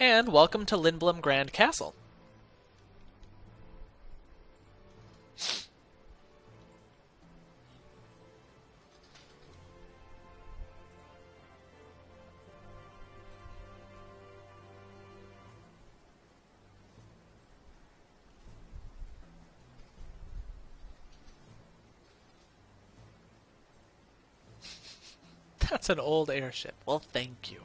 and welcome to Lindblum Grand Castle. That's an old airship. Well, thank you.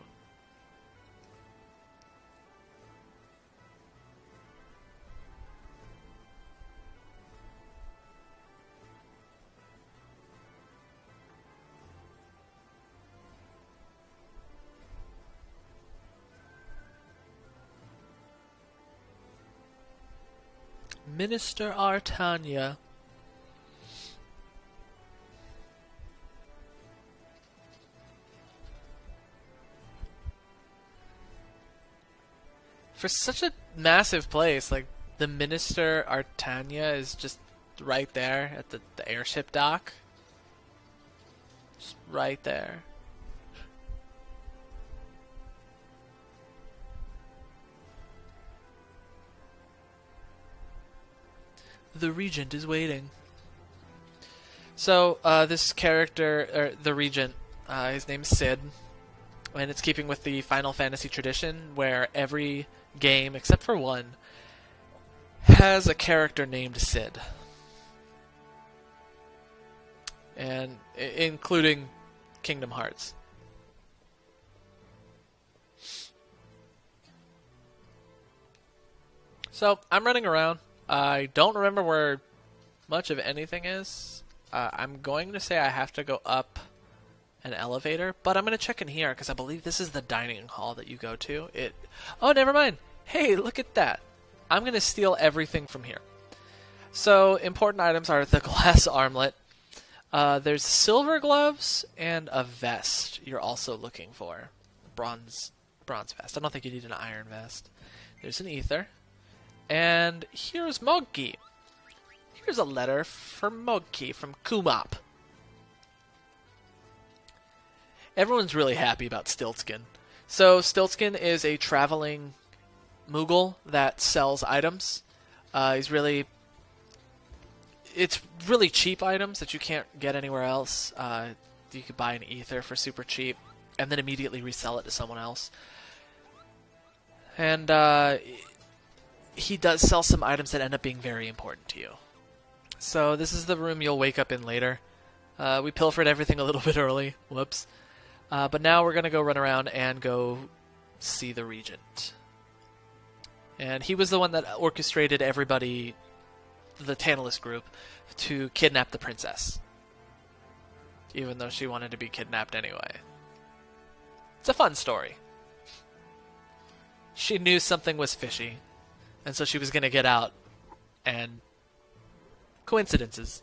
Minister Artania. For such a massive place, like, the Minister Artania is just right there at the airship dock. Just right there. The Regent is waiting. So, this character, or the Regent, his name's Sid, and it's keeping with the Final Fantasy tradition, where every game, except for one, has a character named Sid. And including Kingdom Hearts. So, I'm running around. I don't remember where much of anything is. I'm going to say I have to go up an elevator, but I'm going to check in here because I believe this is the dining hall that you go to. Oh, never mind. Hey, look at that. I'm going to steal everything from here. So, important items are the glass armlet. There's silver gloves and a vest you're also looking for. Bronze vest. I don't think you need an iron vest. There's an ether. And here's Mogki. Here's a letter for Mogki from Kumop. Everyone's really happy about Stiltskin. So Stiltskin is a traveling Moogle that sells items. It's really cheap items that you can't get anywhere else. You could buy an ether for super cheap and then immediately resell it to someone else. And he does sell some items that end up being very important to you. So this is the room you'll wake up in later. We pilfered everything a little bit early. Whoops. But now we're going to go run around and go see the Regent. And he was the one that orchestrated everybody, the Tantalus group, to kidnap the princess. Even though she wanted to be kidnapped anyway. It's a fun story. She knew something was fishy. And so she was going to get out. And coincidences.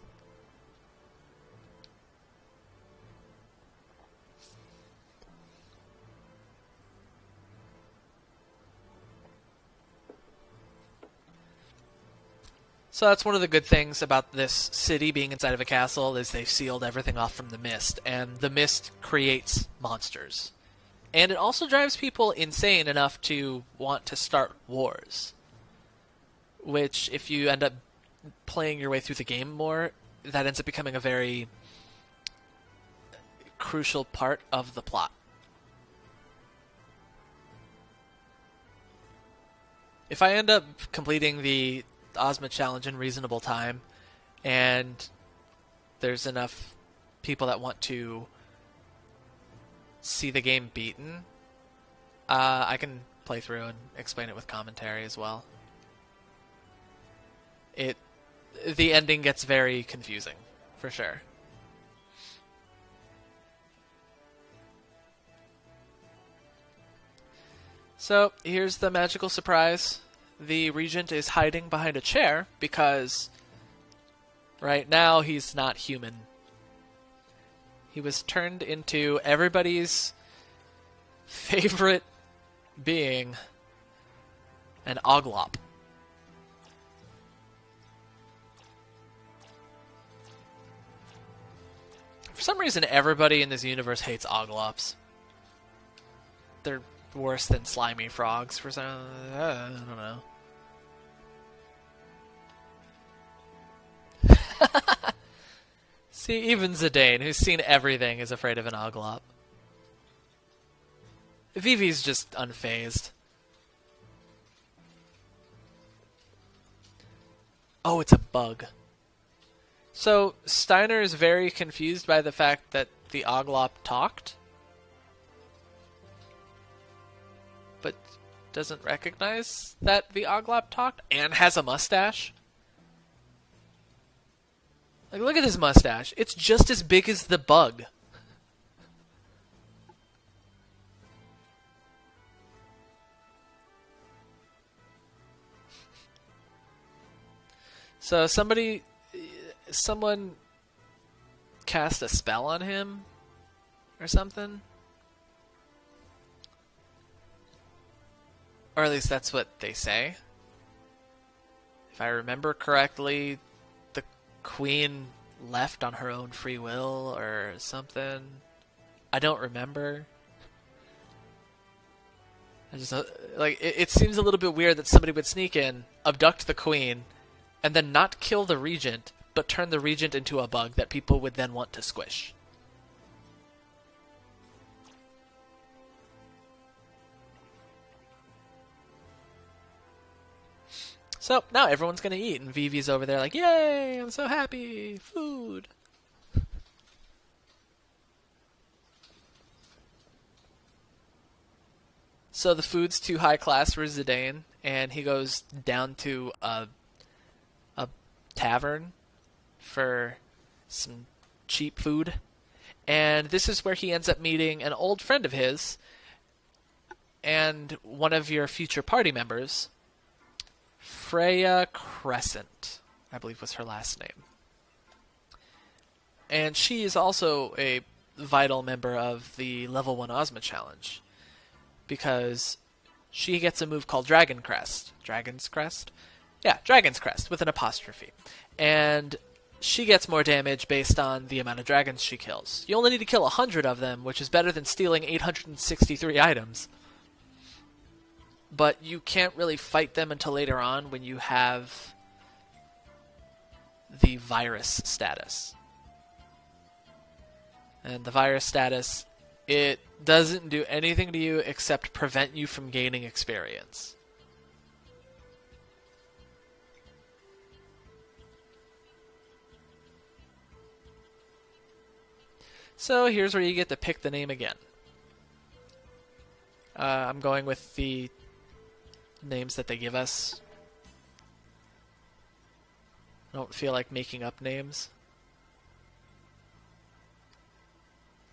So that's one of the good things about this city being inside of a castle is they've sealed everything off from the mist. And the mist creates monsters. And it also drives people insane enough to want to start wars. Which, if you end up playing your way through the game more, that ends up becoming a very crucial part of the plot. If I end up completing the Ozma challenge in reasonable time, and there's enough people that want to see the game beaten, I can play through and explain it with commentary as well. The ending gets very confusing, for sure. So, here's the magical surprise. The Regent is hiding behind a chair because right now he's not human. He was turned into everybody's favorite being, an Oglop. For some reason, everybody in this universe hates Oglops. They're worse than slimy frogs for some. I don't know. See, even Zidane, who's seen everything, is afraid of an Oglop. Vivi's just unfazed. Oh, it's a bug. So, Steiner is very confused by the fact that the Oglop talked, but doesn't recognize that the Oglop talked and has a mustache. Like, look at his mustache. It's just as big as the bug. So someone cast a spell on him or something. Or at least that's what they say. If I remember correctly, the queen left on her own free will or something. I don't remember. I just like it seems a little bit weird that somebody would sneak in, abduct the queen, and then not kill the regent, but turn the regent into a bug that people would then want to squish. So, now everyone's gonna eat, and Vivi's over there like, yay, I'm so happy, food. So the food's too high class for Zidane, and he goes down to a tavern for some cheap food. And this is where he ends up meeting an old friend of his and one of your future party members, Freya Crescent, I believe was her last name. And she is also a vital member of the level 1 Ozma challenge, because she gets a move called Dragon Crest. Dragon's Crest? Yeah, Dragon's Crest, with an apostrophe. And she gets more damage based on the amount of dragons she kills. You only need to kill 100 of them, which is better than stealing 863 items. But you can't really fight them until later on when you have the virus status. And the virus status, it doesn't do anything to you except prevent you from gaining experience. So here's where you get to pick the name again. I'm going with the names that they give us. I don't feel like making up names.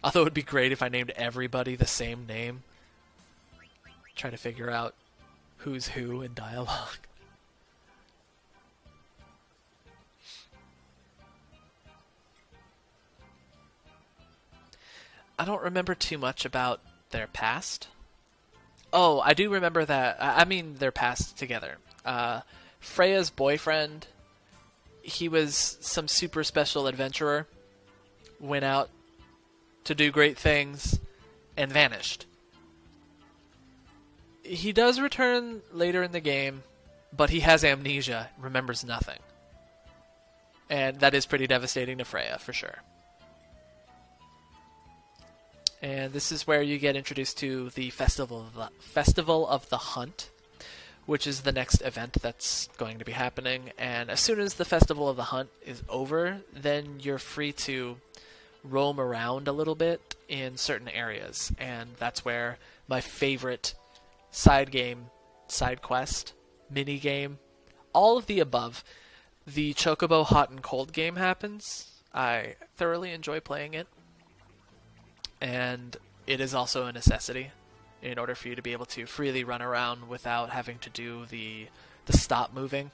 Although it would be great if I named everybody the same name. Trying to figure out who's who in dialogue. I don't remember too much about their past. Oh, I do remember that. I mean, their past together. Freya's boyfriend, he was some super special adventurer, went out to do great things, and vanished. He does return later in the game, but he has amnesia, remembers nothing. And that is pretty devastating to Freya, for sure. And this is where you get introduced to the Festival of the Hunt, which is the next event that's going to be happening. And as soon as the Festival of the Hunt is over, then you're free to roam around a little bit in certain areas. And that's where my favorite side quest, mini game, all of the above, the Chocobo Hot and Cold game happens. I thoroughly enjoy playing it. And it is also a necessity in order for you to be able to freely run around without having to do the stop moving.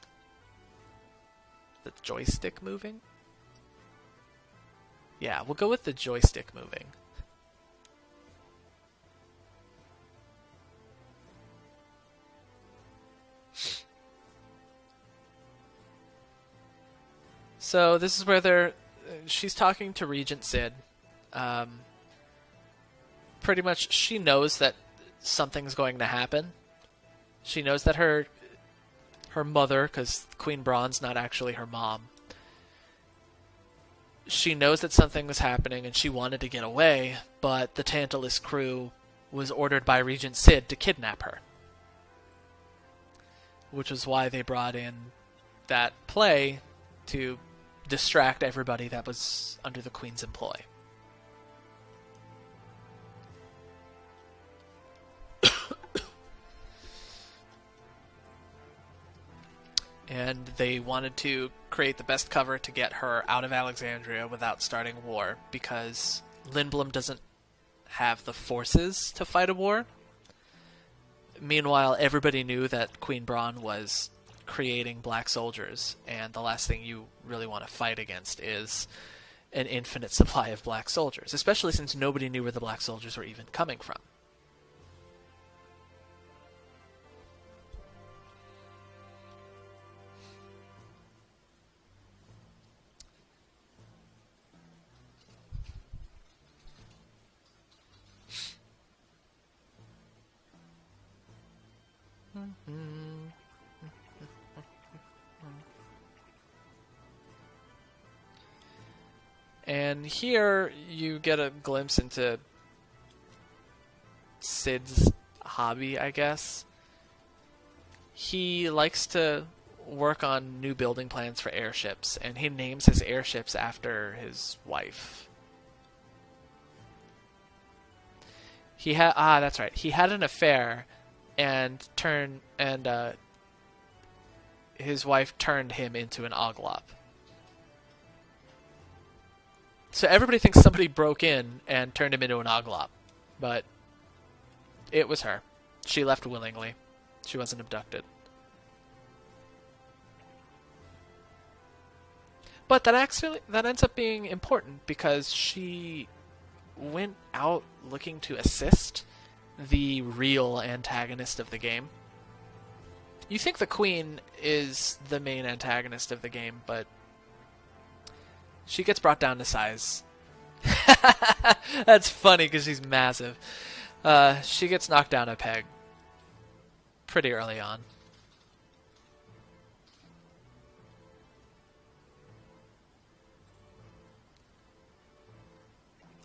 The joystick moving? Yeah, we'll go with the joystick moving. So this is where she's talking to Regent Sid. Pretty much she knows that something's going to happen. She knows that her mother, because Queen Braun's not actually her mom, she knows that something was happening and she wanted to get away, but the Tantalus crew was ordered by Regent Sid to kidnap her. Which was why they brought in that play to distract everybody that was under the Queen's employ. And they wanted to create the best cover to get her out of Alexandria without starting a war, because Lindblum doesn't have the forces to fight a war. Meanwhile, everybody knew that Queen Braun was creating black soldiers, and the last thing you really want to fight against is an infinite supply of black soldiers, especially since nobody knew where the black soldiers were even coming from. And here you get a glimpse into Sid's hobby, I guess. He likes to work on new building plans for airships, and he names his airships after his wife. That's right. He had an affair, and his wife turned him into an Oglop. So everybody thinks somebody broke in and turned him into an Oglop, but it was her. She left willingly. She wasn't abducted. But that ends up being important because she went out looking to assist the real antagonist of the game. You think the Queen is the main antagonist of the game, but she gets brought down to size. That's funny because she's massive. She gets knocked down a peg pretty early on.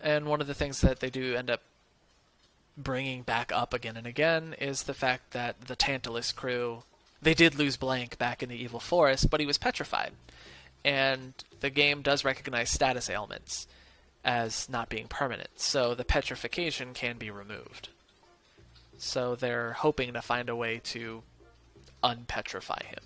And one of the things that they do end up bringing back up again and again is the fact that the Tantalus crew, they did lose Blank back in the Evil Forest, but he was petrified. And the game does recognize status ailments as not being permanent, so the petrification can be removed. So they're hoping to find a way to unpetrify him.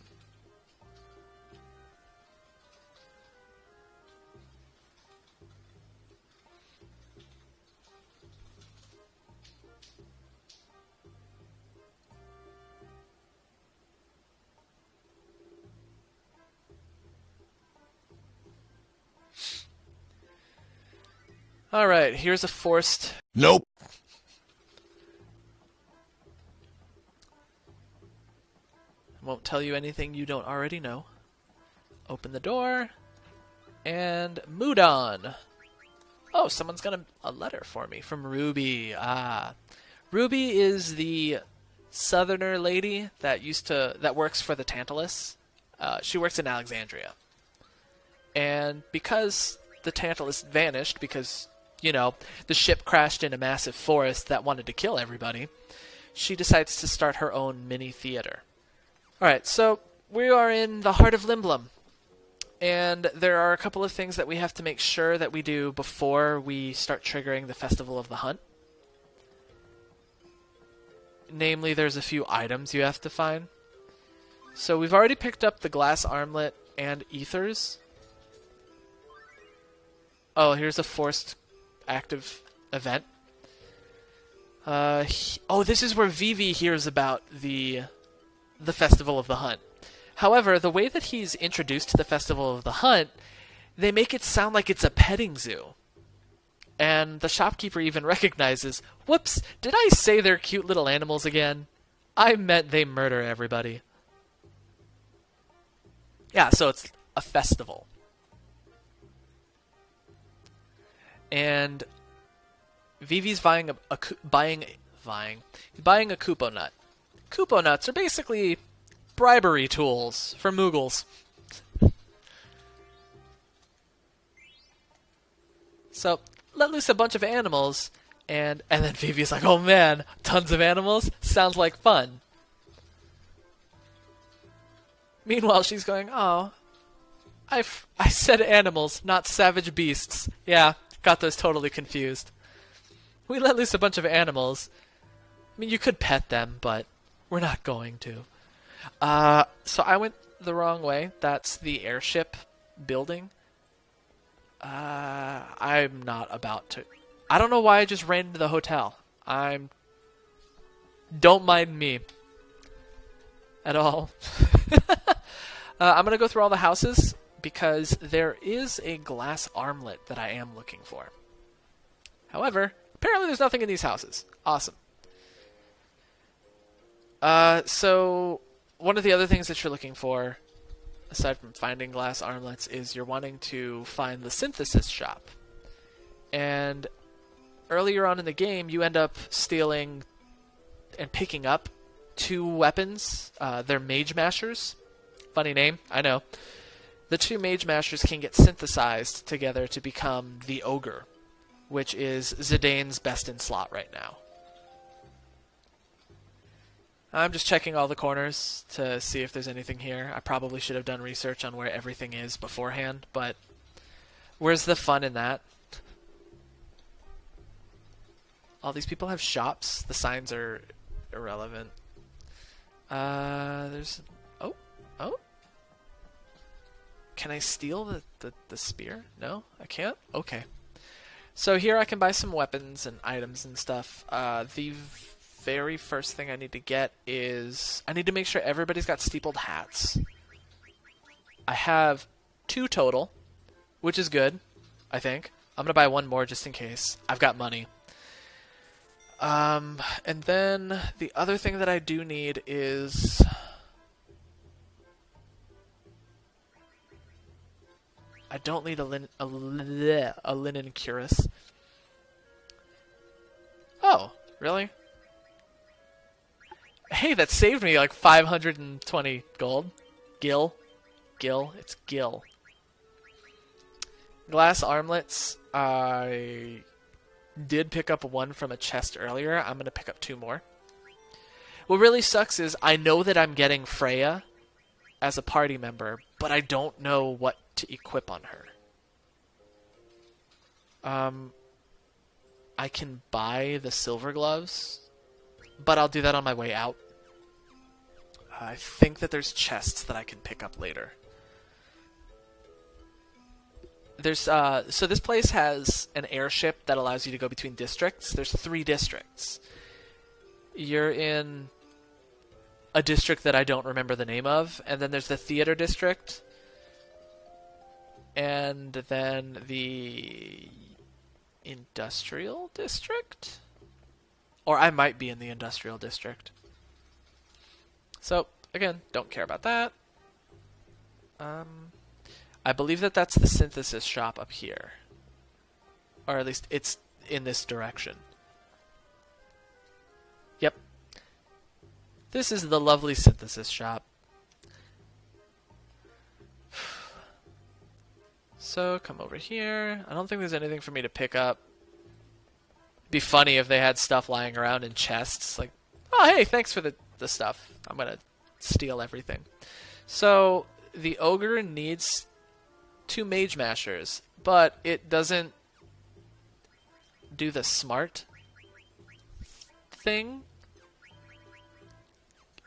Alright, here's a forced... Nope. Won't tell you anything you don't already know. Open the door, and mood on. Oh, someone's got a letter for me from Ruby. Ruby is the southerner lady that works for the Tantalus. She works in Alexandria. And because the Tantalus vanished, because the ship crashed in a massive forest that wanted to kill everybody, she decides to start her own mini theater. Alright, so we are in the heart of Lindblum, and there are a couple of things that we have to make sure that we do before we start triggering the Festival of the Hunt. Namely, there's a few items you have to find. So we've already picked up the glass armlet and ethers. Oh, here's a forced active event. This is where Vivi hears about the Festival of the Hunt. However, the way that he's introduced to the Festival of the Hunt, they make it sound like it's a petting zoo. And the shopkeeper even recognizes, whoops, did I say they're cute little animals again? I meant they murder everybody. Yeah, so it's a festival. And Vivi's buying vying. He's buying a Kupo nut. Kupo nuts are basically bribery tools for Moogles. So, let loose a bunch of animals, and then Phoebe's like, oh man, tons of animals? Sounds like fun. Meanwhile, she's going, oh, I said animals, not savage beasts. Yeah, got those totally confused. We let loose a bunch of animals. I mean, you could pet them, but we're not going to. So I went the wrong way. That's the airship building. I'm not about to... I don't know why I just ran into the hotel. Don't mind me. At all. I'm going to go through all the houses, because there is a glass armlet that I am looking for. However, apparently there's nothing in these houses. Awesome. So, one of the other things that you're looking for, aside from finding glass armlets, is you're wanting to find the synthesis shop. And earlier on in the game, you end up stealing and picking up 2 weapons. They're Mage Mashers. Funny name, I know. The 2 Mage Mashers can get synthesized together to become the Ogre, which is Zidane's best in slot right now. I'm just checking all the corners to see if there's anything here. I probably should have done research on where everything is beforehand, but where's the fun in that? All these people have shops. The signs are irrelevant. There's... Oh. Can I steal the spear? No? I can't? Okay. So here I can buy some weapons and items and stuff. The very first thing I need to get is... I need to make sure everybody's got steepled hats. I have 2 total, which is good, I think. I'm going to buy 1 more just in case. I've got money. And then the other thing that I do need is... I don't need a linen cuirass. Oh, really? Hey, that saved me like 520 gold. Gil. It's Gil. Glass armlets. I did pick up 1 from a chest earlier. I'm going to pick up 2 more. What really sucks is I know that I'm getting Freya as a party member, but I don't know what to equip on her. I can buy the silver gloves, but I'll do that on my way out. I think that there's chests that I can pick up later. There's so this place has an airship that allows you to go between districts. There's 3 districts. You're in a district that I don't remember the name of, and then there's the theater district, and then the industrial district? Or I might be in the industrial district. So, again, don't care about that. I believe that that's the synthesis shop up here. Or at least it's in this direction. Yep. This is the lovely synthesis shop. So, come over here. I don't think there's anything for me to pick up. It'd be funny if they had stuff lying around in chests. Like, oh, hey, thanks for the stuff. I'm going to steal everything. So, the ogre needs 2 mage mashers, but it doesn't do the smart thing.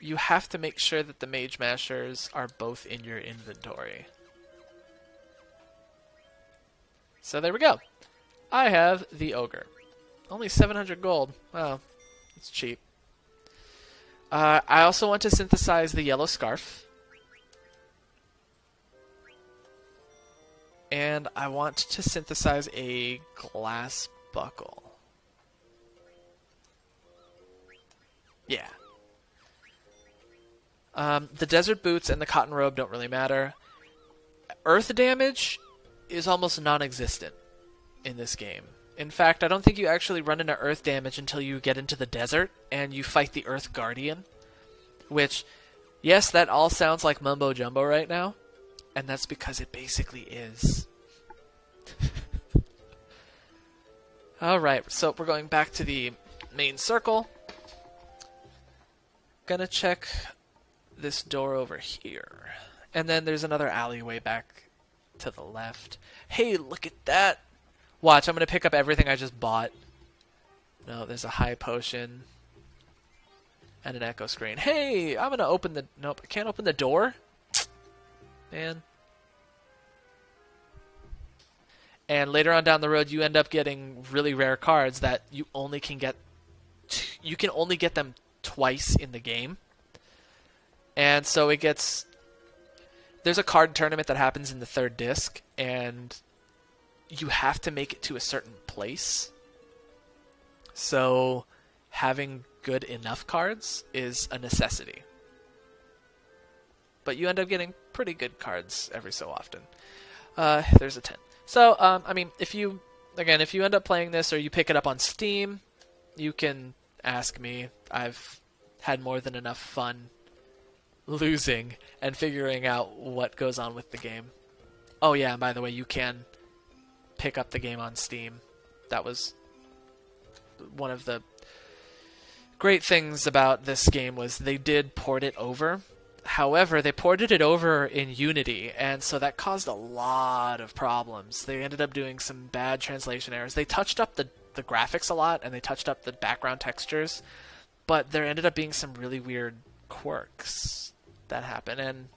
You have to make sure that the mage mashers are both in your inventory. So there we go. I have the ogre. Only 700 gold. Wow, it's cheap. I also want to synthesize the yellow scarf. And I want to synthesize a glass buckle. Yeah. The desert boots and the cotton robe don't really matter. Earth damage is almost non-existent in this game. In fact, I don't think you actually run into earth damage until you get into the desert and you fight the Earth Guardian. Which, yes, that all sounds like mumbo jumbo right now, and that's because it basically is. Alright, so we're going back to the main circle. Gonna check this door over here. And then there's another alleyway back to the left. Hey, look at that! Watch, I'm gonna pick up everything I just bought. No, there's a high potion. And an echo screen. Hey, I'm gonna open the... Nope, I can't open the door? Man. And later on down the road, you end up getting really rare cards that you only can get... You can only get them twice in the game. And so it gets... There's a card tournament that happens in the third disc, and you have to make it to a certain place. So having good enough cards is a necessity. But you end up getting pretty good cards every so often. There's a 10. So, I mean, if you end up playing this or you pick it up on Steam, you can ask me. I've had more than enough fun losing and figuring out what goes on with the game. Oh yeah, and by the way, you can pick up the game on Steam. That was one of the great things about this game was they did port it over. However, they ported it over in Unity, and so that caused a lot of problems. They ended up doing some bad translation errors. They touched up the graphics a lot, and they touched up the background textures, but there ended up being some really weird quirks that happen. And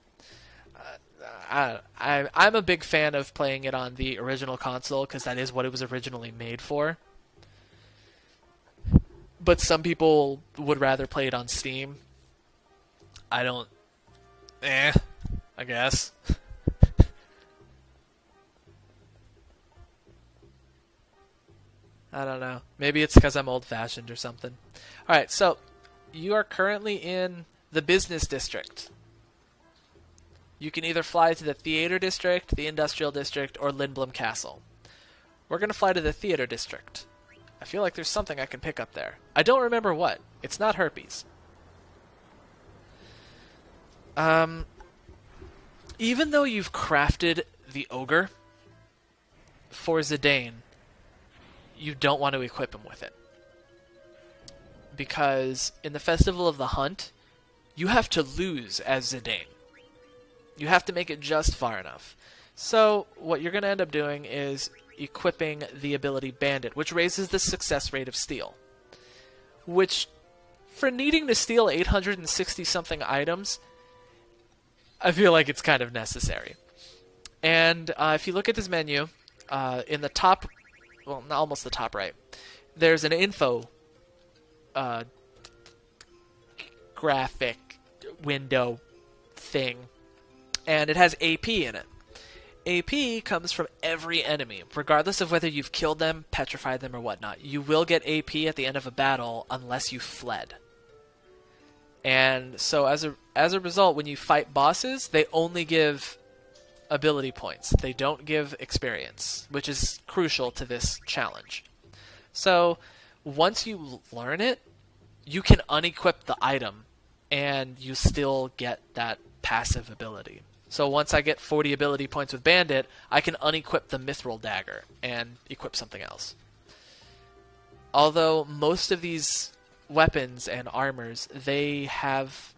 I'm a big fan of playing it on the original console, because that is what it was originally made for. But some people would rather play it on Steam. I don't... I guess. I don't know. Maybe it's because I'm old-fashioned or something. Alright, so you are currently in the business district. You can either fly to the theater district, the industrial district, or Lindblum Castle. We're going to fly to the theater district. I feel like there's something I can pick up there. I don't remember what. It's not herpes. Even though you've crafted the ogre for Zidane, you don't want to equip him with it. Because in the Festival of the Hunt, you have to lose as Zidane. You have to make it just far enough. So what you're going to end up doing is equipping the ability Bandit, which raises the success rate of steal. Which, for needing to steal 860-something items, I feel like it's kind of necessary. And if you look at this menu, in the top, well, almost the top right, there's an info graphic window thing, and it has AP in it. AP comes from every enemy, regardless of whether you've killed them, petrified them, or whatnot. You will get AP at the end of a battle unless you fled. And so as a result, when you fight bosses, they only give ability points. They don't give experience, which is crucial to this challenge. So once you learn it, you can unequip the item, and you still get that passive ability. So once I get 40 ability points with Bandit, I can unequip the Mithril Dagger and equip something else. Although most of these weapons and armors, they have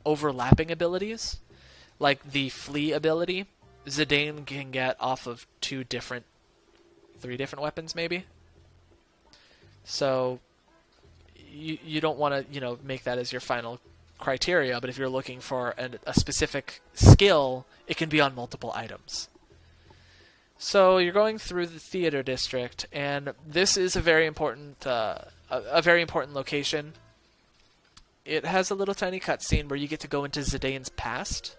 overlapping abilities. Like the Flee ability, Zidane can get off of 3 different weapons maybe. So you don't want to, make that as your final criteria, but if you're looking for a specific skill, it can be on multiple items. So you're going through the theater district, and this is a very important location. It has a little tiny cutscene where you get to go into Zidane's past,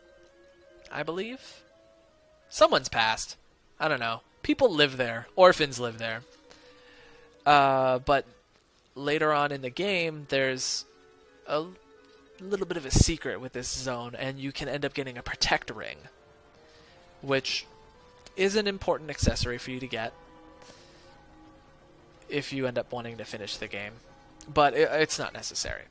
I believe. Someone's past. I don't know. People live there. Orphans live there. But later on in the game, there's a little bit of a secret with this zone, and you can end up getting a protect ring, which is an important accessory for you to get. if you end up wanting to finish the game. But it's not necessary.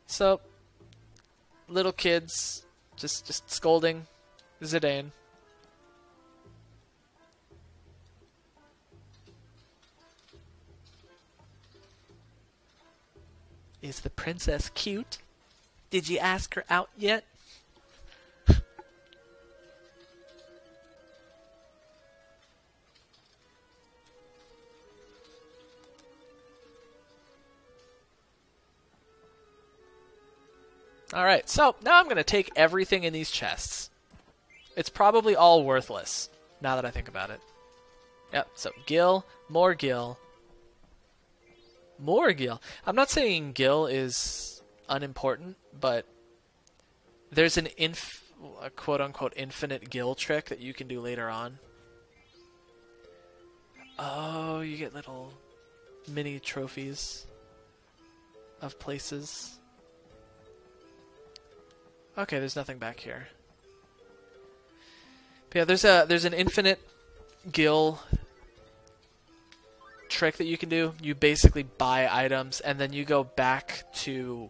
So, little kids just scolding Zidane. Is the princess cute? Did you ask her out yet? Alright, so now I'm going to take everything in these chests. It's probably all worthless, now that I think about it. Yep, so gil, more gil. More gil. I'm not saying gil is unimportant, but there's a quote-unquote infinite gil trick that you can do later on. Oh, you get little mini trophies of places. Okay, there's nothing back here. But yeah, there's an infinite gil trick that you can do. You basically buy items and then you go back to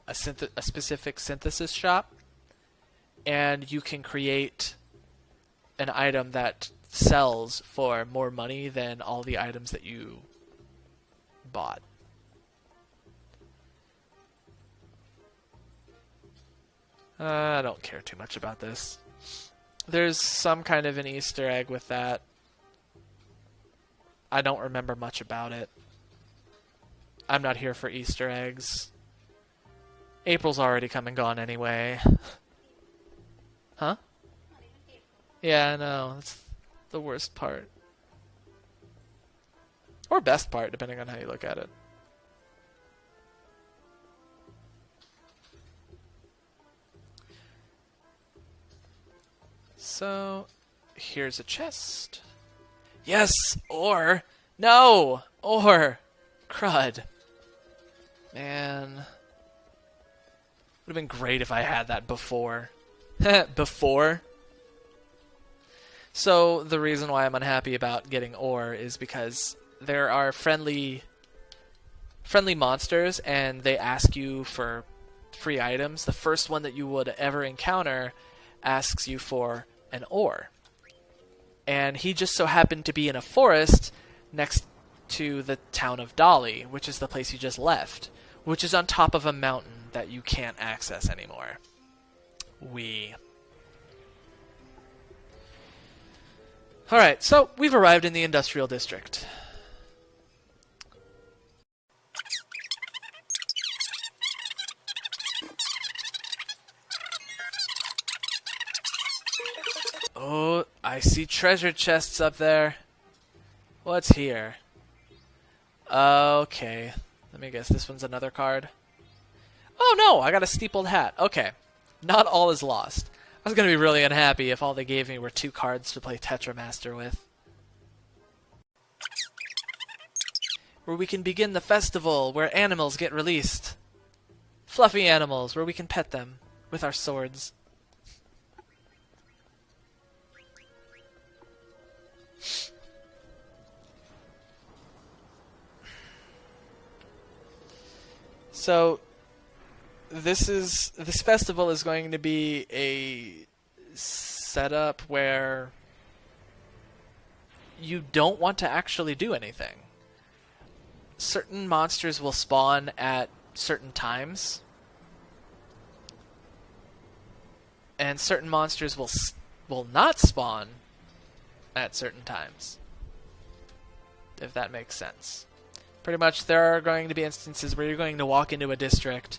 a specific synthesis shop and you can create an item that sells for more money than all the items that you bought. I don't care too much about this. There's some kind of an Easter egg with that. I don't remember much about it. I'm not here for Easter eggs. April's already come and gone anyway. Huh? Yeah, I know. That's the worst part. Or best part, depending on how you look at it. So, here's a chest. Yes! Or! No! Or! Crud. Man. Would have been great if I had that before. Before? So, the reason why I'm unhappy about getting ore is because there are friendly monsters, and they ask you for free items. The first one that you would ever encounter asks you for an ore. And he just so happened to be in a forest next to the town of Dolly, which is the place you just left, which is on top of a mountain that you can't access anymore. Alright, so we've arrived in the industrial district. Oh, I see treasure chests up there. What's here? Okay. Let me guess, this one's another card. Oh no, I got a steepled hat. Okay. Not all is lost. I was going to be really unhappy if all they gave me were 2 cards to play Tetramaster with. Where we can begin the festival, where animals get released. Fluffy animals, where we can pet them with our swords. So, this festival is going to be a setup where you don't want to actually do anything. Certain monsters will spawn at certain times, and certain monsters will not spawn at certain times, if that makes sense. Pretty much, there are going to be instances where you're going to walk into a district,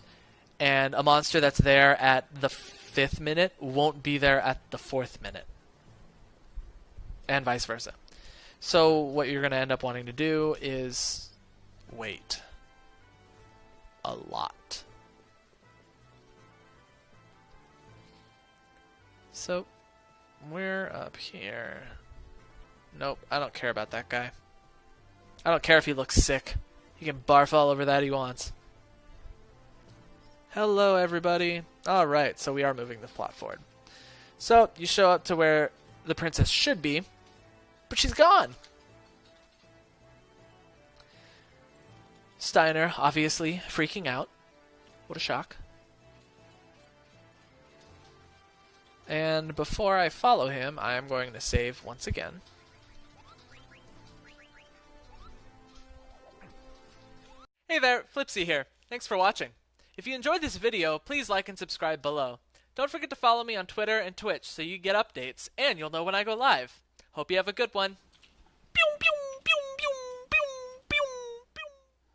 and a monster that's there at the 5th minute won't be there at the 4th minute. And vice versa. So what you're going to end up wanting to do is wait. A lot. So, we're up here. Nope, I don't care about that guy. I don't care if he looks sick. He can barf all over that he wants. Hello, everybody. Alright, so we are moving the plot forward. So, you show up to where the princess should be, but she's gone. Steiner, obviously, freaking out. What a shock. And before I follow him, I am going to save once again. Hey there, Flipsy here. Thanks for watching. If you enjoyed this video, please like and subscribe below. Don't forget to follow me on Twitter and Twitch so you get updates, and you'll know when I go live. Hope you have a good one.